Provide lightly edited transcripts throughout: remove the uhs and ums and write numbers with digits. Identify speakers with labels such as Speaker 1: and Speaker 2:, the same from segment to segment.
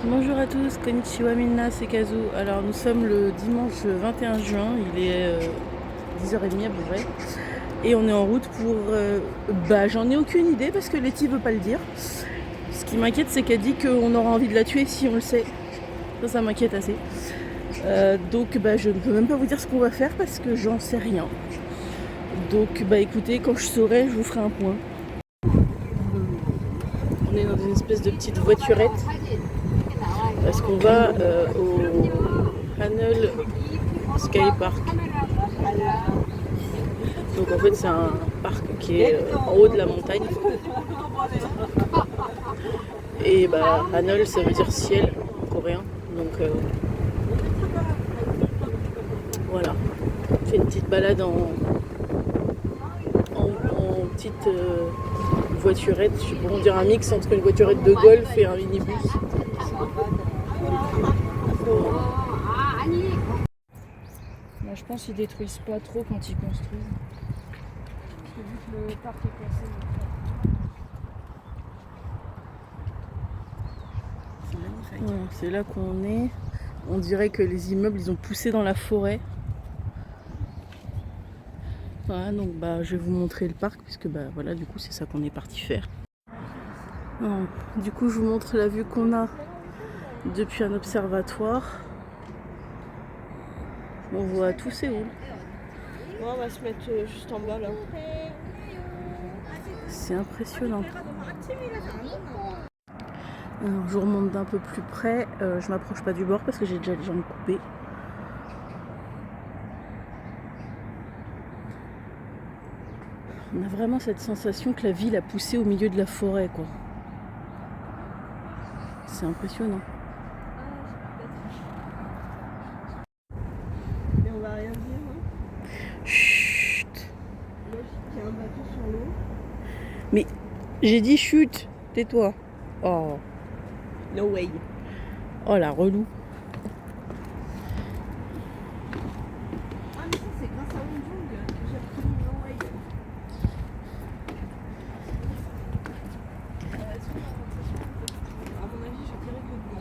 Speaker 1: Bonjour à tous, konnichiwa minna, c'est Kazu. Alors nous sommes le dimanche 21 juin, il est 10h30 à peu près. Et on est en route pour... j'en ai aucune idée parce que Letty veut pas le dire. Ce qui m'inquiète, c'est qu'elle dit qu'on aura envie de la tuer si on le sait. Ça m'inquiète assez. Donc je ne peux même pas vous dire ce qu'on va faire parce que j'en sais rien. Donc écoutez, quand je saurai, je vous ferai un point. On est dans une espèce de petite voiturette. Parce qu'on va au Hanul Sky Park. Donc en fait c'est un parc qui est en haut de la montagne. Et Hanul ça veut dire ciel en coréen. Donc voilà. On fait une petite balade en petite voiturette. Je sais pas, on dirait un mix entre une voiturette de golf et un minibus. Je pense qu'ils détruisent pas trop quand ils construisent. Parce que vu que le parc est classé. C'est magnifique. Voilà, c'est là qu'on est. On dirait que les immeubles ils ont poussé dans la forêt. Voilà, donc je vais vous montrer le parc puisque voilà, du coup c'est ça qu'on est parti faire. Alors, du coup je vous montre la vue qu'on a depuis un observatoire. On voit tout Séoul.
Speaker 2: On va se mettre juste en bas là.
Speaker 1: C'est impressionnant. Alors, je remonte d'un peu plus près. Je m'approche pas du bord parce que j'ai déjà les jambes coupées. On a vraiment cette sensation que la ville a poussé au milieu de la forêt, quoi. C'est impressionnant.
Speaker 2: Et on va rien dire. Hein.
Speaker 1: Chut.
Speaker 2: Là, il y a un bateau sur l'eau.
Speaker 1: Mais j'ai dit chut, tais-toi. Oh.
Speaker 2: No way.
Speaker 1: Oh la relou.
Speaker 2: Ah mais ça c'est grâce à Wonjong que j'ai retenu No way. À mon avis je dirais que non.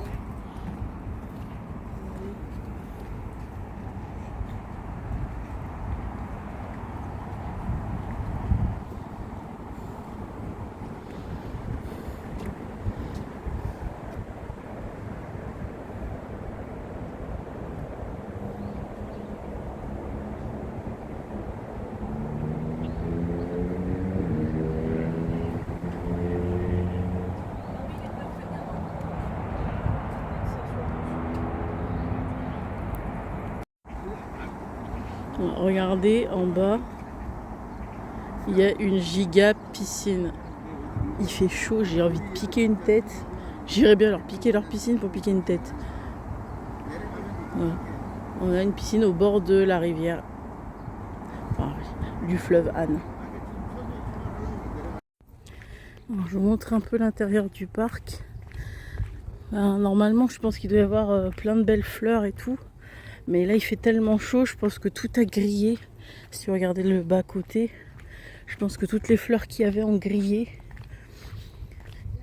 Speaker 1: Regardez en bas, il y a une giga piscine. Il fait chaud, j'ai envie de piquer une tête. J'irais bien leur piquer leur piscine pour piquer une tête. Voilà. On a une piscine au bord de la rivière, du fleuve Han. Alors, je vous montre un peu l'intérieur du parc. Normalement, je pense qu'il doit y avoir plein de belles fleurs et tout. Mais là, il fait tellement chaud, je pense que tout a grillé. Si vous regardez le bas-côté, je pense que toutes les fleurs qu'il y avait ont grillé.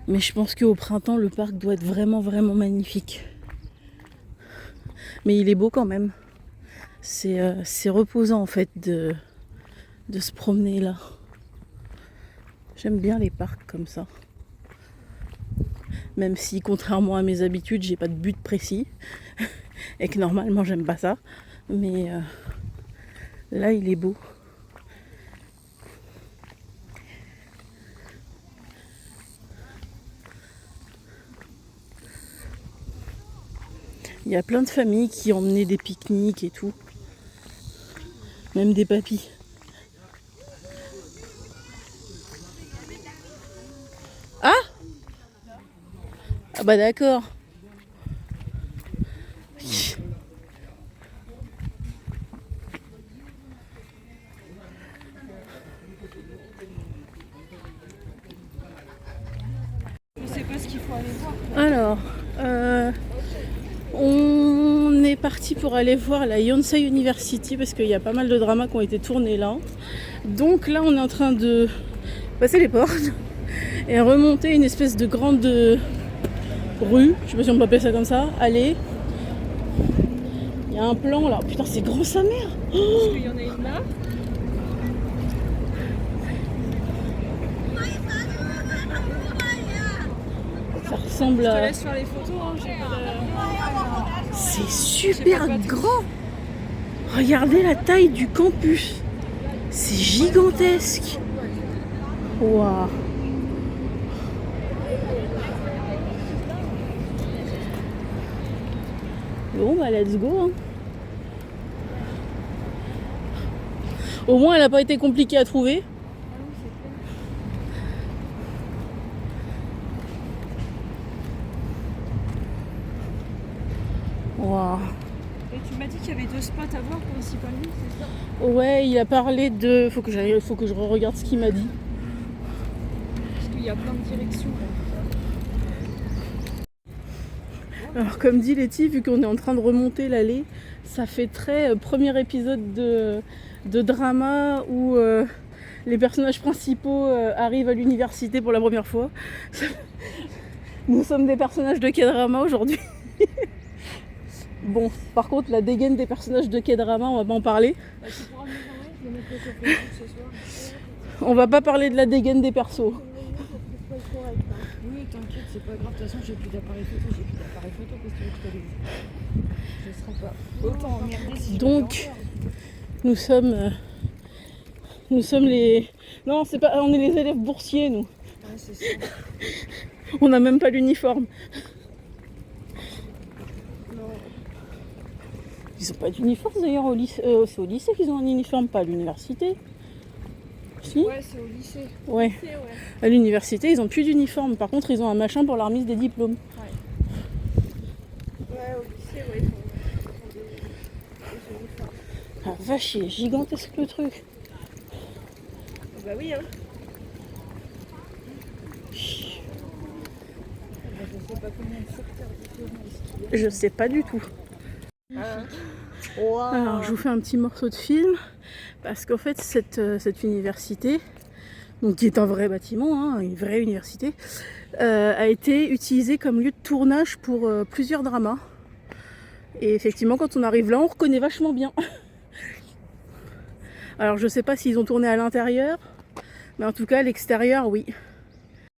Speaker 1: Mais je pense qu'au printemps, le parc doit être vraiment, vraiment magnifique. Mais il est beau quand même. C'est reposant en fait de se promener là. J'aime bien les parcs comme ça. Même si, contrairement à mes habitudes, j'ai pas de but précis. Et que normalement, j'aime pas ça. Mais là, il est beau. Il y a plein de familles qui emmenaient des pique-niques et tout. Même des papis. Ah! Ah d'accord.
Speaker 2: Je sais pas ce qu'il faut aller voir.
Speaker 1: Alors, on est parti pour aller voir la Yonsei University parce qu'il y a pas mal de dramas qui ont été tournés là. Donc là, on est en train de passer les portes et remonter une espèce de grande rue, je sais pas si on peut appeler ça comme ça, allée. Il y a un plan là, putain c'est grand sa mère.
Speaker 2: Parce qu'il y en a une là.
Speaker 1: Ça ressemble
Speaker 2: Je te
Speaker 1: à...
Speaker 2: laisse faire les photos, hein, j'ai pas de...
Speaker 1: C'est super grand. Regardez la taille du campus. C'est gigantesque. Waouh. Bon bah let's go hein. Au moins elle n'a pas été compliquée à trouver. Waouh.
Speaker 2: Et tu m'as dit qu'il y avait 2 spots à voir principalement, c'est ça?
Speaker 1: Ouais, il a parlé de... Faut que je regarde ce qu'il m'a dit.
Speaker 2: Parce qu'il y a plein de directions.
Speaker 1: Alors comme dit Letty, vu qu'on est en train de remonter l'allée, ça fait très premier épisode de drama où les personnages principaux arrivent à l'université pour la première fois. Nous sommes des personnages de K-drama aujourd'hui. Bon, par contre la dégaine des personnages de K-drama, on va pas en parler.
Speaker 2: Bah, tu pourras me les envoyer, je vais mettre le sur Facebook ce soir.
Speaker 1: On va pas parler de la dégaine des persos.
Speaker 2: Oui, t'inquiète, c'est pas grave. De toute façon, j'ai plus d'appareil photo. Qu'est-ce que tu veux que je te dise? Je serai pas autant emmerdée si
Speaker 1: Donc, nous sommes les... Non, c'est pas... on est les élèves boursiers, nous.
Speaker 2: Ouais, c'est ça.
Speaker 1: On n'a même pas l'uniforme.
Speaker 2: Non.
Speaker 1: Ils ont pas d'uniforme d'ailleurs au lycée. C'est au lycée qu'ils ont un uniforme, pas à l'université. Si ?
Speaker 2: Ouais, c'est au lycée.
Speaker 1: Ouais.
Speaker 2: Lycée, ouais.
Speaker 1: À l'université, ils ont plus d'uniforme. Par contre, ils ont un machin pour la remise des diplômes.
Speaker 2: Ouais, au lycée, ouais, ils font des uniformes.
Speaker 1: Ah, vache, il est gigantesque le truc.
Speaker 2: Bah oui, hein. Je sais pas combien de secteurs différents est-ce qu'il y a.
Speaker 1: Je sais pas du tout.
Speaker 2: Wow.
Speaker 1: Alors, je vous fais un petit morceau de film. Parce qu'en fait, cette université, donc qui est un vrai bâtiment, hein, une vraie université, a été utilisée comme lieu de tournage pour plusieurs dramas. Et effectivement, quand on arrive là, on reconnaît vachement bien. Alors, je sais pas s'ils ont tourné à l'intérieur, mais en tout cas, à l'extérieur, oui.